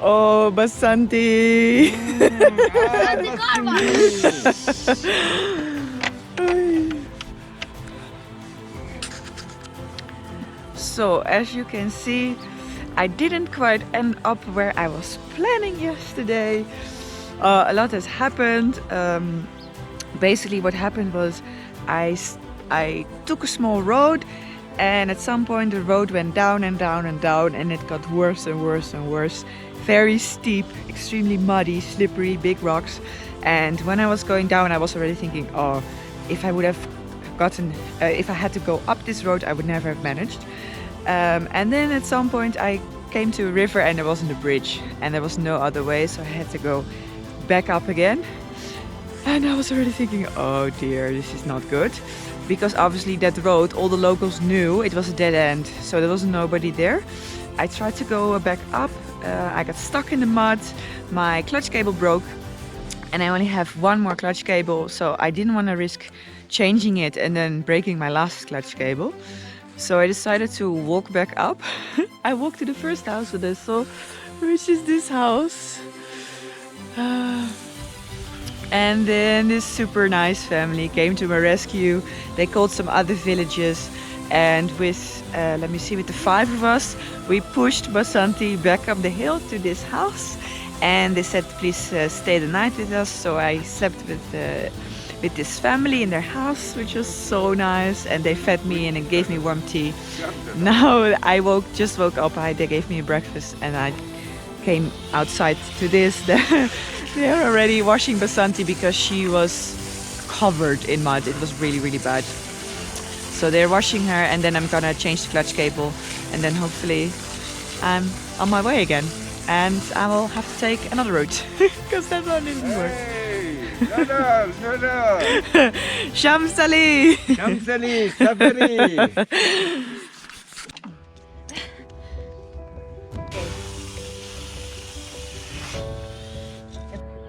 Oh, Basanti. So, as you can see, I didn't quite end up where I was planning yesterday. A lot has happened. Basically what happened was I took a small road, and at some point the road went down and down and down, and it got worse and worse and worse. Very steep, extremely muddy, slippery, big rocks. And when I was going down, I was already thinking, oh, if I would have if I had to go up this road, I would never have managed. And then at some point I came to a river and there wasn't a bridge and there was no other way, so I had to go back up again. And I was already thinking, oh dear, this is not good. Because obviously that road, all the locals knew it was a dead end, so there was nobody there. I tried to go back up, I got stuck in the mud, my clutch cable broke, and I only have one more clutch cable, so I didn't want to risk changing it and then breaking my last clutch cable. So I decided to walk back up. I walked to the first house that I saw, which is this house. And then this super nice family came to my rescue. They called some other villages, and with, let me see, with the 5 of us, we pushed Basanti back up the hill to this house. And they said, please stay the night with us. So I slept with this family in their house, which was so nice. And they fed me and gave me warm tea. Now I just woke up, they gave me a breakfast, and I came outside to this. They're already washing Basanti because she was covered in mud. It was really, really bad. So they're washing her, and then I'm gonna change the clutch cable, and then hopefully I'm on my way again. And I will have to take another route because that one didn't work. Shamsali! Shamsali, Safari!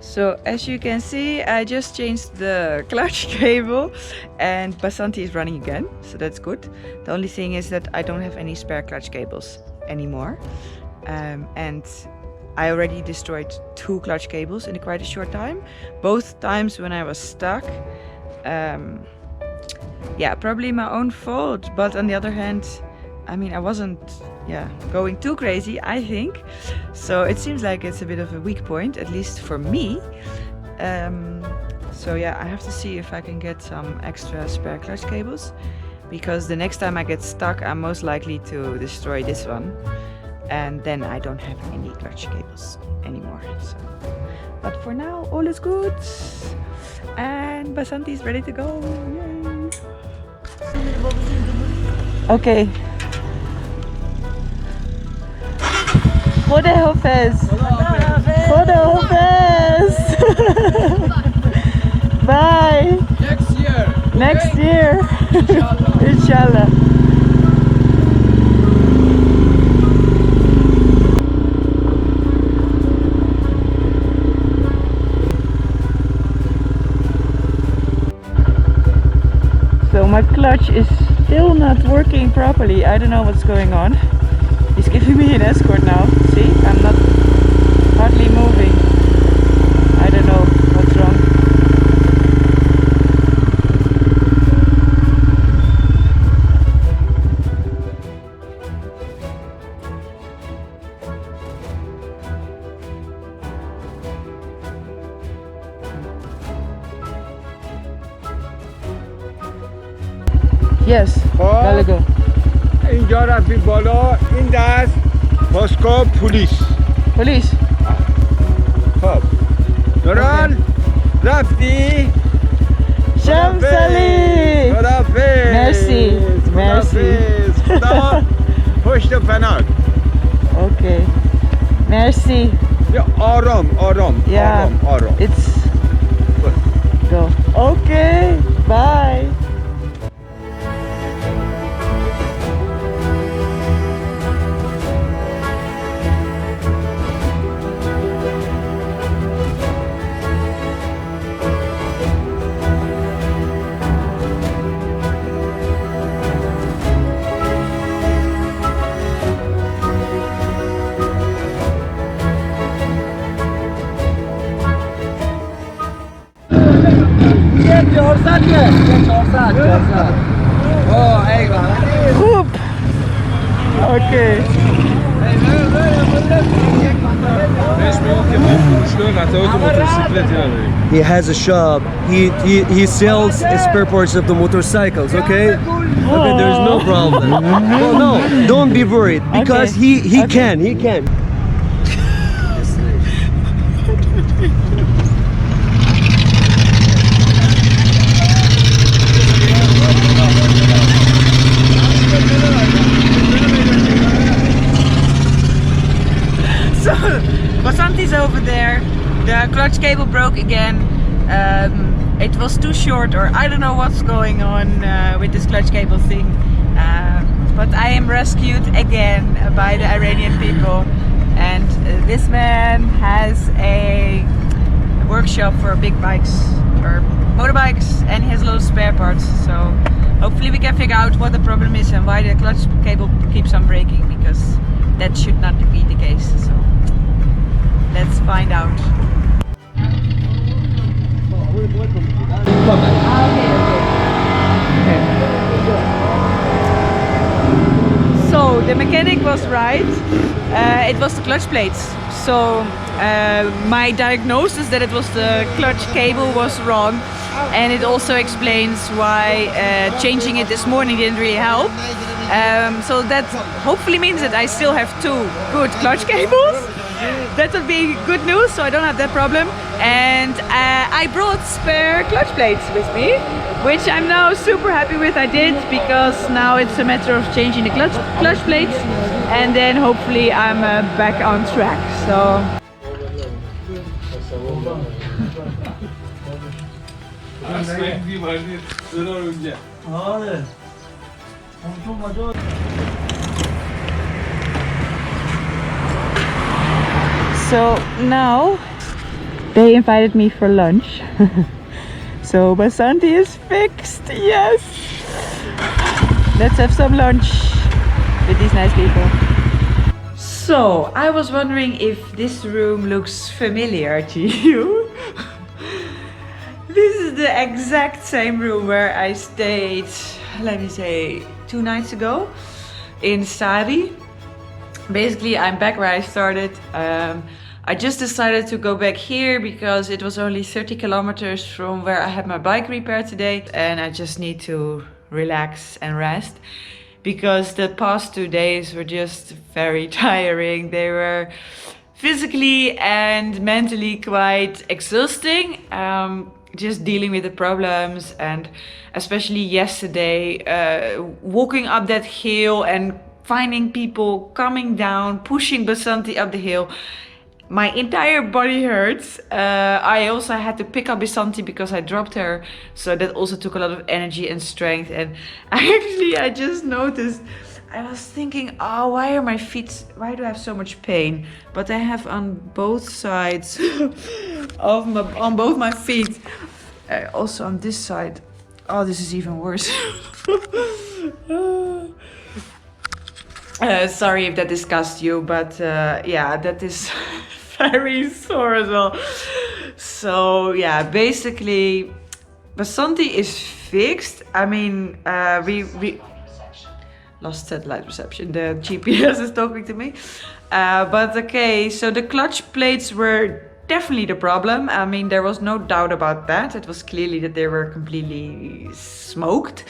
So as you can see, I just changed the clutch cable and Basanti is running again, so that's good. The only thing is that I don't have any spare clutch cables anymore. And I already destroyed 2 clutch cables in quite a short time. Both times when I was stuck. Yeah, probably my own fault, but on the other hand, I mean, I wasn't going too crazy, I think. So it seems like it's a bit of a weak point, at least for me. So yeah, I have to see if I can get some extra spare clutch cables, because the next time I get stuck, I'm most likely to destroy this one. And then I don't have any clutch cables anymore. So. But for now, all is good. And Basanti is ready to go. Yay! Okay. خدا حافظ. خدا حافظ. Bye. Next year. Next year. Inshallah. Inshallah. So my clutch is still not working properly. I don't know what's going on. He's giving me an escort now. See, I'm not hardly moving. I don't know what's wrong. Yes, gotta go. اینجا رفتی بالا، این دست پاسکو پلیس. Police. خب نوران رفتی؟ Shamsali. خداحافظ. Merci. Merci. خدا پشت و پناه. Okay. Merci. یا آرام آرام Yeah. آرام. It's go. Okay. Bye. Oep. Oké. 5 milyon kebap kuruşluğun atautu motosiklet yani. He has a shop. He sells spare parts of the motorcycles. Okay. Okay. There's no problem. Well, no, don't be worried because Okay. he can. So, Basanti's over there. The clutch cable broke again. It was too short, or I don't know what's going on with this clutch cable thing. But I am rescued again by the Iranian people. And this man has a workshop for big bikes or motorbikes, and he has a lot of spare parts. So hopefully we can figure out what the problem is and why the clutch cable keeps on breaking, because that should not be the case. So let's find out. So the mechanic was right. It was the clutch plates. So my diagnosis that it was the clutch cable was wrong, and it also explains why changing it this morning didn't really help. So that hopefully means that I still have 2 good clutch cables. That would be good news, so I don't have that problem. And I brought spare clutch plates with me, which I'm now super happy with. I did, because now it's a matter of changing the clutch plates, and then hopefully I'm back on track. So So now they invited me for lunch. So Basanti is fixed, yes! Let's have some lunch with these nice people. So I was wondering if this room looks familiar to you. This is the exact same room where I stayed, let me say, 2 nights ago in Sari. Basically, I'm back where I started. I just decided to go back here because it was only 30 kilometers from where I had my bike repaired today, and I just need to relax and rest, because the past 2 days were just very tiring. They were physically and mentally quite exhausting. Just dealing with the problems, and especially yesterday, walking up that hill and finding people coming down, pushing Basanti up the hill. My entire body hurts. I also had to pick up Basanti because I dropped her, so that also took a lot of energy and strength. And I just noticed, I was thinking, oh, why do I have so much pain? But I have on both sides on both my feet. Also on this side. Oh, this is even worse. Sorry if that disgusts you, but yeah, that is very sore as well. So yeah, basically Basanti is fixed. I mean, we lost satellite reception. The GPS is talking to me. But okay, so the clutch plates were definitely the problem. I mean, there was no doubt about that. It was clearly that they were completely smoked.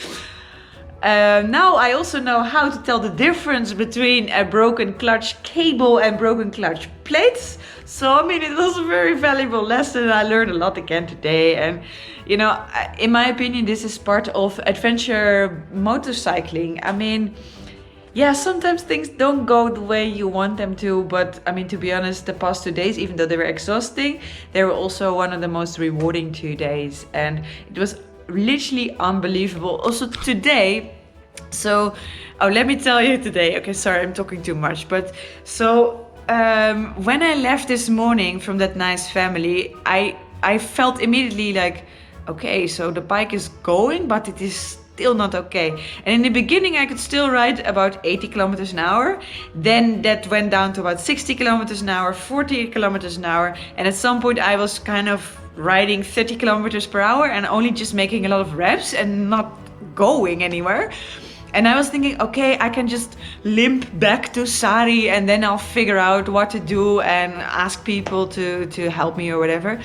Now I also know how to tell the difference between a broken clutch cable and broken clutch plates. So I mean, it was a very valuable lesson. I learned a lot again today, and you know, in my opinion, this is part of adventure motorcycling. I mean, yeah, sometimes things don't go the way you want them to, but I mean, to be honest, the past 2 days, even though they were exhausting, they were also one of the most rewarding 2 days, and it was literally unbelievable. Also today, so let me tell you today. Okay, sorry, I'm talking too much, but so when I left this morning from that nice family, I felt immediately like, okay, so the bike is going, but it is still not okay. And in the beginning I could still ride about 80 kilometers an hour. Then that went down to about 60 kilometers an hour, 40 kilometers an hour. And at some point I was kind of riding 30 kilometers per hour and only just making a lot of reps and not going anywhere. And I was thinking, okay, I can just limp back to Sari and then I'll figure out what to do and ask people to help me or whatever.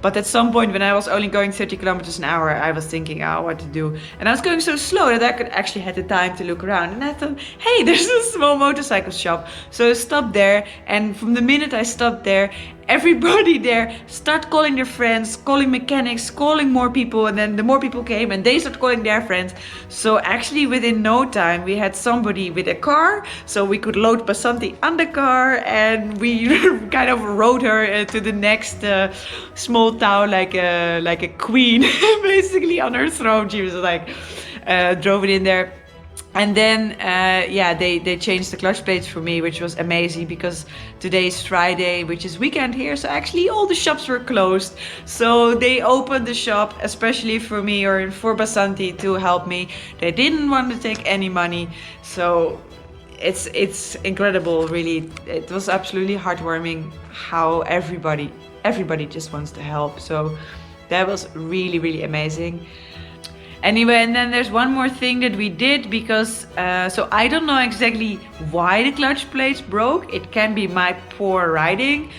But at some point when I was only going 30 kilometers an hour, I was thinking, oh, what to do. And I was going so slow that I could actually had the time to look around. And I thought, hey, there's a small motorcycle shop. So I stopped there. And from the minute I stopped there, everybody there started calling their friends, calling mechanics, calling more people. And then the more people came and they started calling their friends. So actually within no time, we had somebody with a car. So we could load Basanti on the car and we kind of rode her to the next small town like a queen, basically on her throne. She was like, drove it in there. And then, yeah, they changed the clutch plates for me, which was amazing because today's Friday, which is weekend here. So actually all the shops were closed. So they opened the shop, especially for me or for Basanti to help me. They didn't want to take any money. So it's incredible, really. It was absolutely heartwarming how everybody just wants to help. So that was really, really amazing. Anyway, and then there's one more thing that we did because, so I don't know exactly why the clutch plates broke. It can be my poor riding,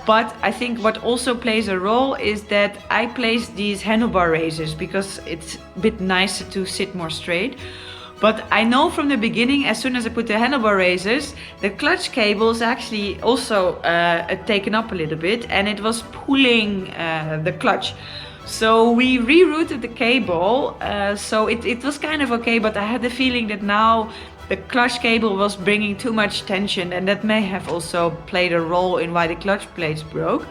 but I think what also plays a role is that I placed these handlebar raisers because it's a bit nicer to sit more straight. But I know from the beginning, as soon as I put the handlebar raisers, the clutch cable is actually also taken up a little bit and it was pulling the clutch. So we rerouted the cable, so it was kind of okay, but I had the feeling that now the clutch cable was bringing too much tension and that may have also played a role in why the clutch plates broke.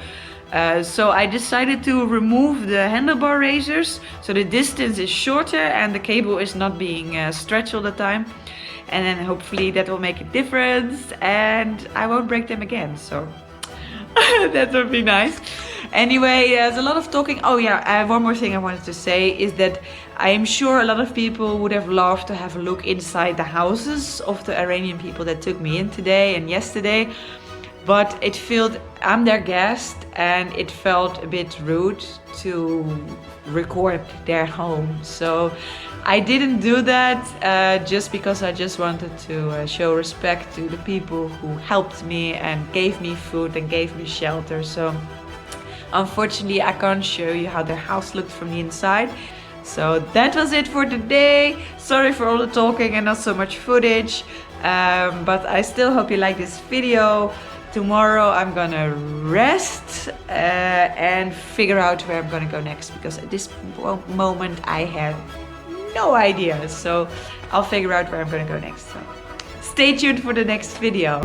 So I decided to remove the handlebar raisers so the distance is shorter and the cable is not being stretched all the time. And then hopefully that will make a difference and I won't break them again, so that would be nice. Anyway, there's a lot of talking. Oh yeah, one more thing I wanted to say is that I am sure a lot of people would have loved to have a look inside the houses of the Iranian people that took me in today and yesterday. But it felt, I'm their guest and it felt a bit rude to record their home. So I didn't do that just because I just wanted to show respect to the people who helped me and gave me food and gave me shelter. So unfortunately, I can't show you how their house looked from the inside. So that was it for today. Sorry for all the talking and not so much footage. But I still hope you like this video. Tomorrow I'm gonna rest and figure out where I'm gonna go next because at this moment I have no idea. So I'll figure out where I'm gonna go next. So stay tuned for the next video.